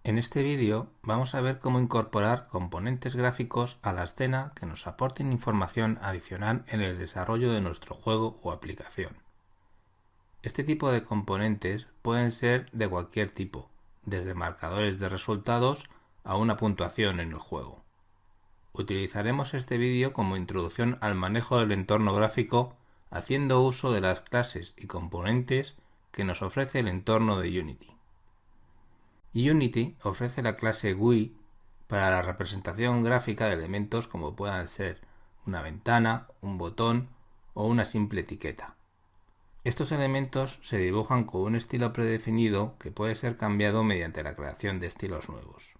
En este vídeo vamos a ver cómo incorporar componentes gráficos a la escena que nos aporten información adicional en el desarrollo de nuestro juego o aplicación. Este tipo de componentes pueden ser de cualquier tipo, desde marcadores de resultados a una puntuación en el juego. Utilizaremos este vídeo como introducción al manejo del entorno gráfico haciendo uso de las clases y componentes que nos ofrece el entorno de Unity. Unity ofrece la clase GUI para la representación gráfica de elementos como puedan ser una ventana, un botón o una simple etiqueta. Estos elementos se dibujan con un estilo predefinido que puede ser cambiado mediante la creación de estilos nuevos.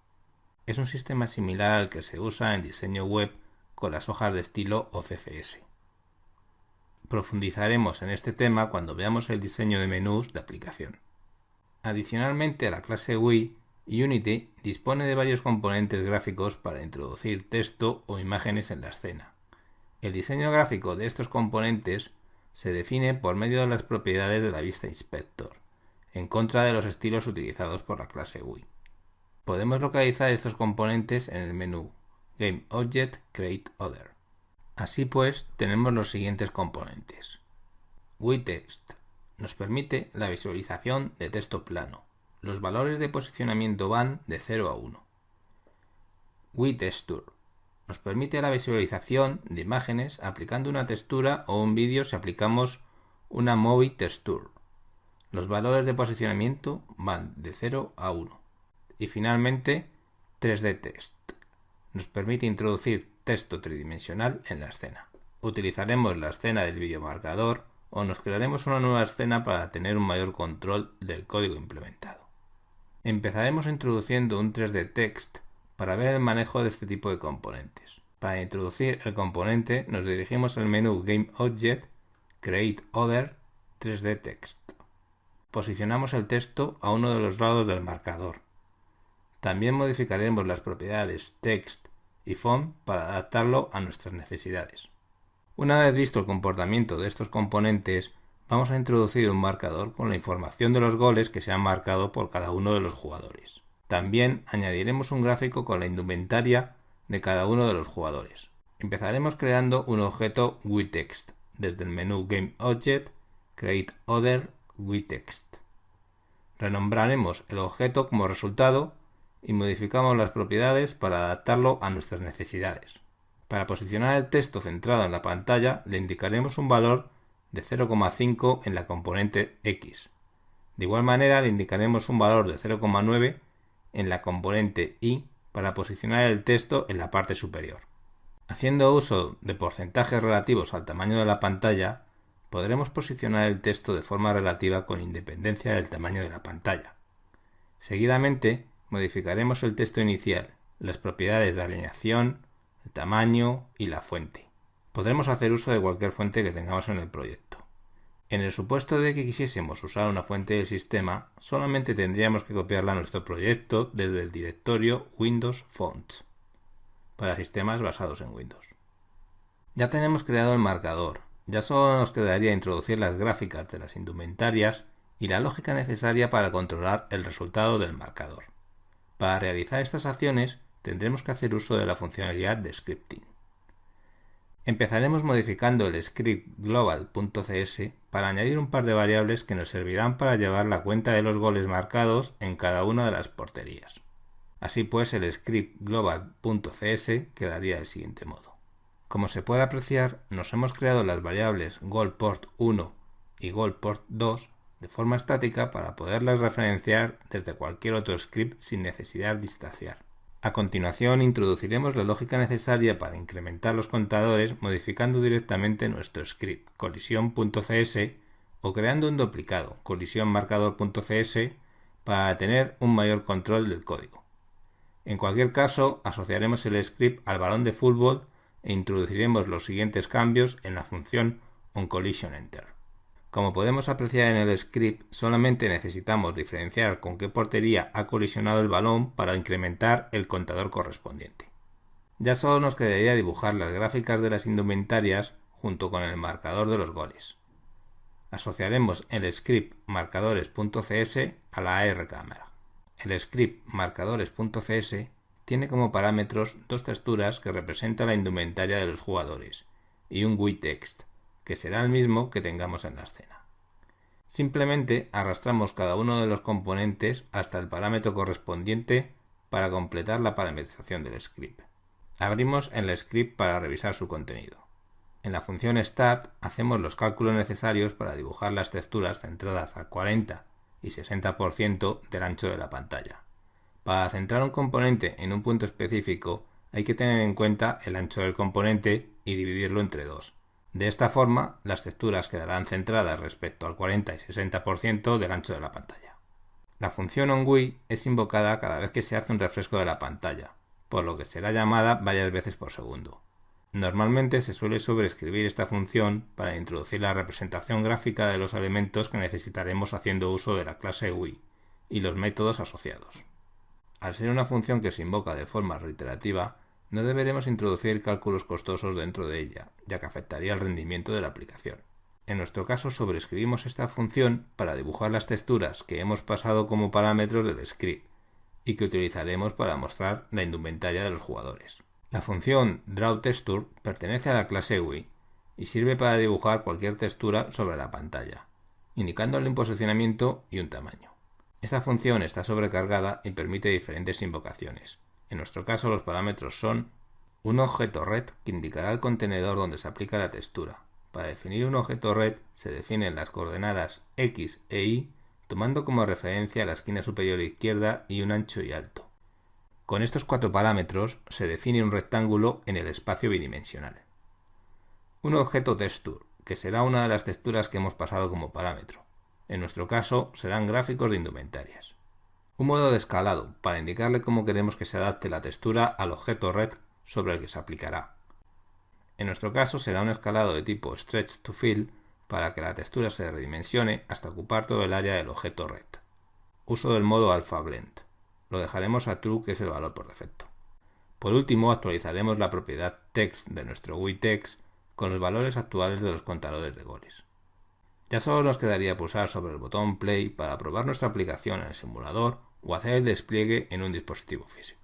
Es un sistema similar al que se usa en diseño web con las hojas de estilo o CSS. Profundizaremos en este tema cuando veamos el diseño de menús de aplicación. Adicionalmente a la clase GUI, Unity dispone de varios componentes gráficos para introducir texto o imágenes en la escena. El diseño gráfico de estos componentes se define por medio de las propiedades de la vista inspector, en contra de los estilos utilizados por la clase GUI. Podemos localizar estos componentes en el menú Game Object Create Other. Así pues, tenemos los siguientes componentes. GUI Text nos permite la visualización de texto plano. Los valores de posicionamiento van de 0 a 1. GUI Texture nos permite la visualización de imágenes aplicando una textura o un vídeo si aplicamos una Movie Texture. Los valores de posicionamiento van de 0 a 1. Y finalmente, 3D Text nos permite introducir texto tridimensional en la escena. Utilizaremos la escena del videomarcador o nos crearemos una nueva escena para tener un mayor control del código implementado. Empezaremos introduciendo un 3D Text para ver el manejo de este tipo de componentes. Para introducir el componente nos dirigimos al menú Game Object, Create Other, 3D Text. Posicionamos el texto a uno de los lados del marcador. También modificaremos las propiedades Text y Font para adaptarlo a nuestras necesidades. Una vez visto el comportamiento de estos componentes, vamos a introducir un marcador con la información de los goles que se han marcado por cada uno de los jugadores. También añadiremos un gráfico con la indumentaria de cada uno de los jugadores. Empezaremos creando un objeto GUI-Text desde el menú Game Object, Create Other, GUI-Text. Renombraremos el objeto como resultado y modificamos las propiedades para adaptarlo a nuestras necesidades. Para posicionar el texto centrado en la pantalla le indicaremos un valor de 0,5 en la componente X. De igual manera le indicaremos un valor de 0,9 en la componente Y para posicionar el texto en la parte superior. Haciendo uso de porcentajes relativos al tamaño de la pantalla, podremos posicionar el texto de forma relativa con independencia del tamaño de la pantalla. Seguidamente modificaremos el texto inicial, las propiedades de alineación, el tamaño y la fuente. Podremos hacer uso de cualquier fuente que tengamos en el proyecto. En el supuesto de que quisiésemos usar una fuente del sistema, solamente tendríamos que copiarla a nuestro proyecto desde el directorio Windows Fonts para sistemas basados en Windows. Ya tenemos creado el marcador, ya solo nos quedaría introducir las gráficas de las indumentarias y la lógica necesaria para controlar el resultado del marcador. Para realizar estas acciones tendremos que hacer uso de la funcionalidad de scripting. Empezaremos modificando el script global.cs para añadir un par de variables que nos servirán para llevar la cuenta de los goles marcados en cada una de las porterías. Así pues, el script global.cs quedaría del siguiente modo. Como se puede apreciar, nos hemos creado las variables goalPort1 y goalPort2 de forma estática para poderlas referenciar desde cualquier otro script sin necesidad de instanciar. A continuación introduciremos la lógica necesaria para incrementar los contadores modificando directamente nuestro script colisión.cs o creando un duplicado colisionmarcador.cs para tener un mayor control del código. En cualquier caso, asociaremos el script al balón de fútbol e introduciremos los siguientes cambios en la función onCollisionEnter. Como podemos apreciar en el script, solamente necesitamos diferenciar con qué portería ha colisionado el balón para incrementar el contador correspondiente. Ya solo nos quedaría dibujar las gráficas de las indumentarias junto con el marcador de los goles. Asociaremos el script marcadores.cs a la AR cámara. El script marcadores.cs tiene como parámetros dos texturas que representan la indumentaria de los jugadores y un GUI text, que será el mismo que tengamos en la escena. Simplemente arrastramos cada uno de los componentes hasta el parámetro correspondiente para completar la parametrización del script. Abrimos el script para revisar su contenido. En la función start hacemos los cálculos necesarios para dibujar las texturas centradas al 40 y 60% del ancho de la pantalla. Para centrar un componente en un punto específico hay que tener en cuenta el ancho del componente y dividirlo entre dos. De esta forma, las texturas quedarán centradas respecto al 40 y 60% del ancho de la pantalla. La función onGUI es invocada cada vez que se hace un refresco de la pantalla, por lo que será llamada varias veces por segundo. Normalmente se suele sobreescribir esta función para introducir la representación gráfica de los elementos que necesitaremos haciendo uso de la clase GUI y los métodos asociados. Al ser una función que se invoca de forma reiterativa, no deberemos introducir cálculos costosos dentro de ella, ya que afectaría el rendimiento de la aplicación. En nuestro caso sobreescribimos esta función para dibujar las texturas que hemos pasado como parámetros del script y que utilizaremos para mostrar la indumentaria de los jugadores. La función drawTexture pertenece a la clase GUI y sirve para dibujar cualquier textura sobre la pantalla, indicándole un posicionamiento y un tamaño. Esta función está sobrecargada y permite diferentes invocaciones. En nuestro caso los parámetros son un objeto red que indicará el contenedor donde se aplica la textura. Para definir un objeto red se definen las coordenadas X e Y tomando como referencia la esquina superior izquierda y un ancho y alto. Con estos cuatro parámetros se define un rectángulo en el espacio bidimensional. Un objeto texture, que será una de las texturas que hemos pasado como parámetro. En nuestro caso serán gráficos de indumentarias. Un modo de escalado, para indicarle cómo queremos que se adapte la textura al objeto red sobre el que se aplicará. En nuestro caso será un escalado de tipo Stretch to Fill para que la textura se redimensione hasta ocupar todo el área del objeto red. Uso del modo Alpha Blend. Lo dejaremos a True, que es el valor por defecto. Por último, actualizaremos la propiedad Text de nuestro GUI Text con los valores actuales de los contadores de goles. Ya solo nos quedaría pulsar sobre el botón Play para probar nuestra aplicación en el simulador o hacer el despliegue en un dispositivo físico.